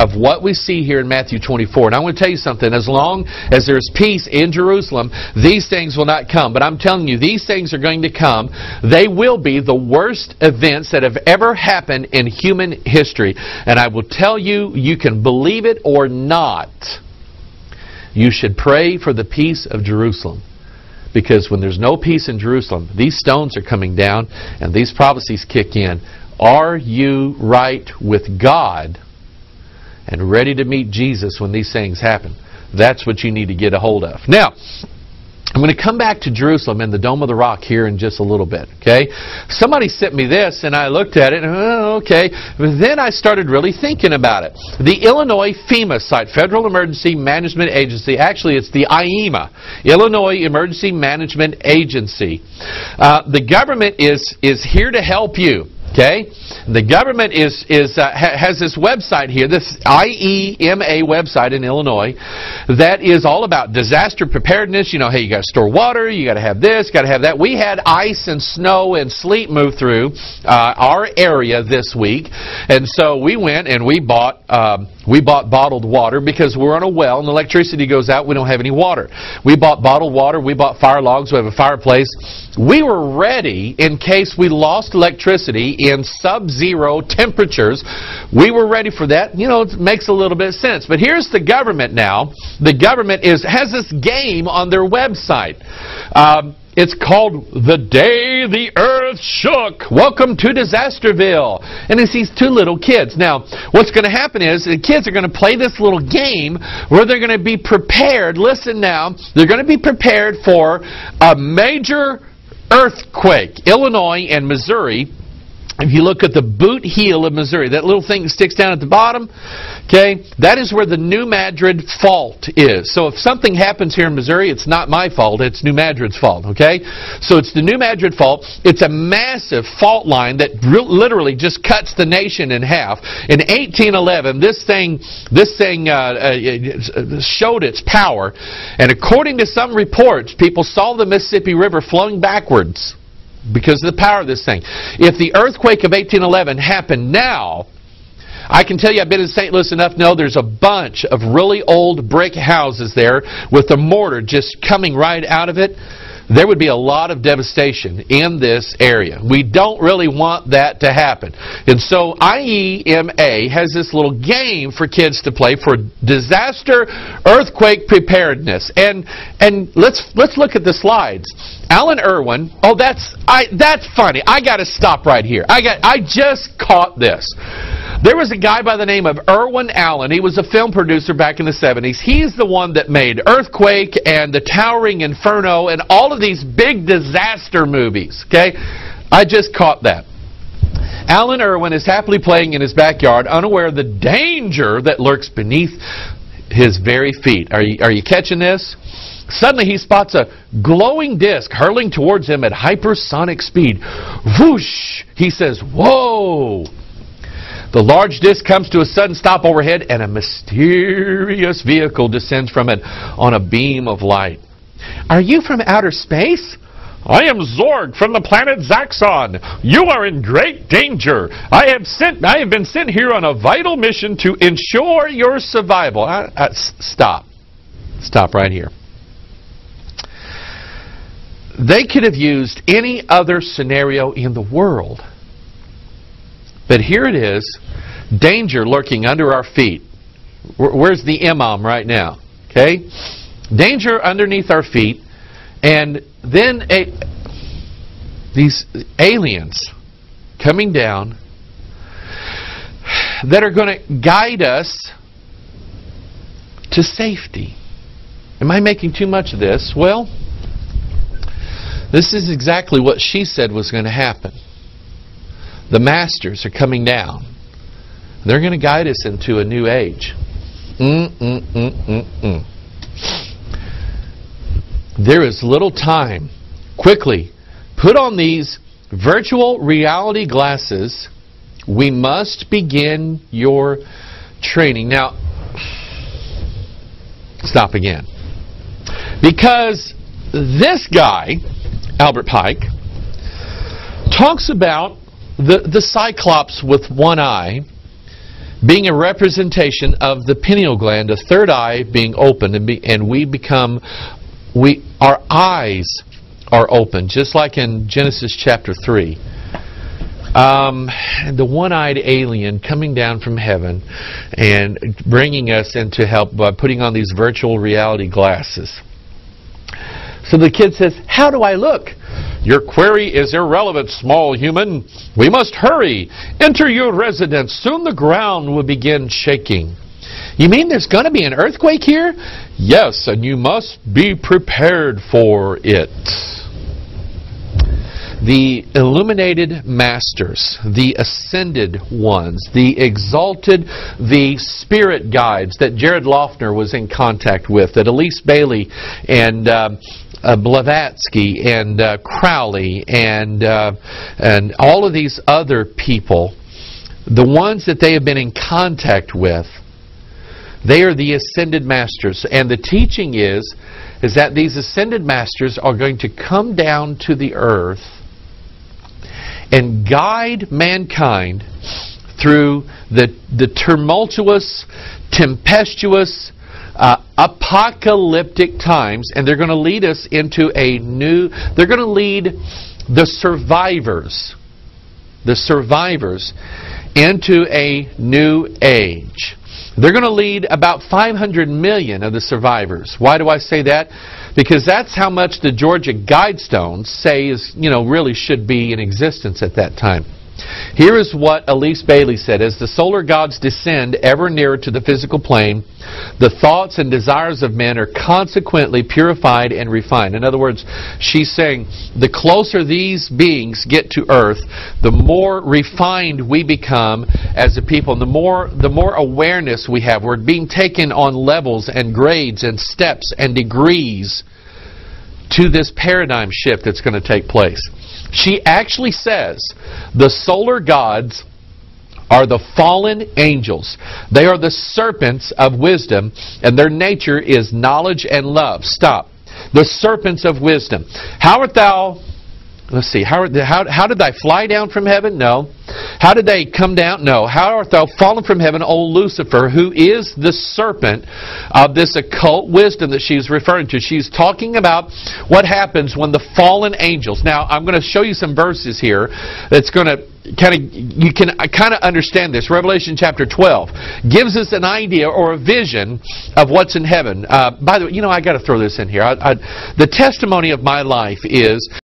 of what we see here in Matthew 24. And I want to tell you something. As long as there's peace in Jerusalem, these things will not come. But I'm telling you, these things are going to come. They will be the worst events that have ever happened in human history. And I will tell you, you can believe it or not, you should pray for the peace of Jerusalem. Because when there's no peace in Jerusalem, these stones are coming down and these prophecies kick in. Are you right with God and ready to meet Jesus when these things happen? That's what you need to get a hold of. Now, I'm going to come back to Jerusalem and the Dome of the Rock here in just a little bit, okay? Somebody sent me this and I looked at it and, okay. But then I started really thinking about it. The Illinois FEMA site, Federal Emergency Management Agency, actually it's the IEMA, Illinois Emergency Management Agency. The government is here to help you. Okay, the government has this website here, this IEMA website in Illinois, that is all about disaster preparedness. You know, hey, you got to store water, you got to have this, got to have that. We had ice and snow and sleet move through our area this week, and so we went and we bought bottled water because we're on a well and the electricity goes out. We don't have any water. We bought bottled water. We bought fire logs. We have a fireplace. We were ready in case we lost electricity in sub-zero temperatures. We were ready for that. You know, it makes a little bit of sense. But here's the government now. The government has this game on their website. It's called The Day the Earth Shook. Welcome to Disasterville. And it's these two little kids. Now, what's going to happen is the kids are going to play this little game where they're going to be prepared. Listen now. They're going to be prepared for a major earthquake. Illinois and Missouri. If you look at the boot heel of Missouri, that little thing that sticks down at the bottom, okay, that is where the New Madrid Fault is. So if something happens here in Missouri, it's not my fault, it's New Madrid's fault, okay? So it's the New Madrid Fault. It's a massive fault line that literally just cuts the nation in half. In 1811, this thing showed its power, and according to some reports, people saw the Mississippi River flowing backwards because of the power of this thing. If the earthquake of 1811 happened now, I can tell you, I've been in St. Louis enough to know there's a bunch of really old brick houses there with the mortar just coming right out of it. There would be a lot of devastation in this area. We don't really want that to happen. And so IEMA has this little game for kids to play for disaster earthquake preparedness. And let's look at the slides. Alan Irwin, oh, that's funny. I got to stop right here. I just caught this. There was a guy by the name of Irwin Allen. He was a film producer back in the 70s. He's the one that made Earthquake and The Towering Inferno and all of these big disaster movies. Okay? I just caught that. Alan Irwin is happily playing in his backyard, unaware of the danger that lurks beneath his very feet. Are you catching this? Suddenly he spots a glowing disc hurling towards him at hypersonic speed. Whoosh! He says, "Whoa!" The large disc comes to a sudden stop overhead, and a mysterious vehicle descends from it on a beam of light. "Are you from outer space?" "I am Zorg from the planet Zaxxon. You are in great danger. I have been sent here on a vital mission to ensure your survival." Stop. Stop right here. They could have used any other scenario in the world. But here it is, danger lurking under our feet. Where's the imam right now? Okay? Danger underneath our feet, and then these aliens coming down that are going to guide us to safety. Am I making too much of this? Well, this is exactly what she said was going to happen. The masters are coming down. They're going to guide us into a new age. There is little time. Quickly, put on these virtual reality glasses. We must begin your training. Now, stop again. Because this guy, Albert Pike, talks about the Cyclops with one eye being a representation of the pineal gland, a third eye being opened, and our eyes are open, just like in Genesis chapter 3. The one-eyed alien coming down from heaven and bringing us into help by putting on these virtual reality glasses. So the kid says, "How do I look?" "Your query is irrelevant, small human. We must hurry. Enter your residence. Soon the ground will begin shaking." "You mean there's going to be an earthquake here?" "Yes, and you must be prepared for it." The illuminated masters, the ascended ones, the exalted, the spirit guides that Jared Loughner was in contact with, that Elise Bailey and Blavatsky and Crowley and all of these other people, the ones that they have been in contact with, they are the ascended masters. And the teaching is that these ascended masters are going to come down to the earth and guide mankind through the tumultuous, tempestuous, apocalyptic times, and they're going to lead us into they're going to lead the survivors into a new age. They're going to lead about 500 million of the survivors. Why do I say that? Because that's how much the Georgia Guidestones say really should be in existence at that time. Here is what Elise Bailey said: "As the solar gods descend ever nearer to the physical plane, the thoughts and desires of men are consequently purified and refined." In other words, she's saying the closer these beings get to earth, the more refined we become as a people, and the more awareness we have. We're being taken on levels and grades and steps and degrees to this paradigm shift that's going to take place. She actually says the solar gods are the fallen angels. They are the serpents of wisdom, and their nature is knowledge and love. Stop. The serpents of wisdom. How art thou... Let's see. How did thy fly down from heaven? No. How did they come down? No. How art thou fallen from heaven, O Lucifer, who is the serpent of this occult wisdom that she's referring to? She's talking about what happens when the fallen angels... Now, I'm going to show you some verses here that's going to you can kind of understand this. Revelation chapter 12 gives us an idea or a vision of what's in heaven. By the way, I got to throw this in here. The testimony of my life is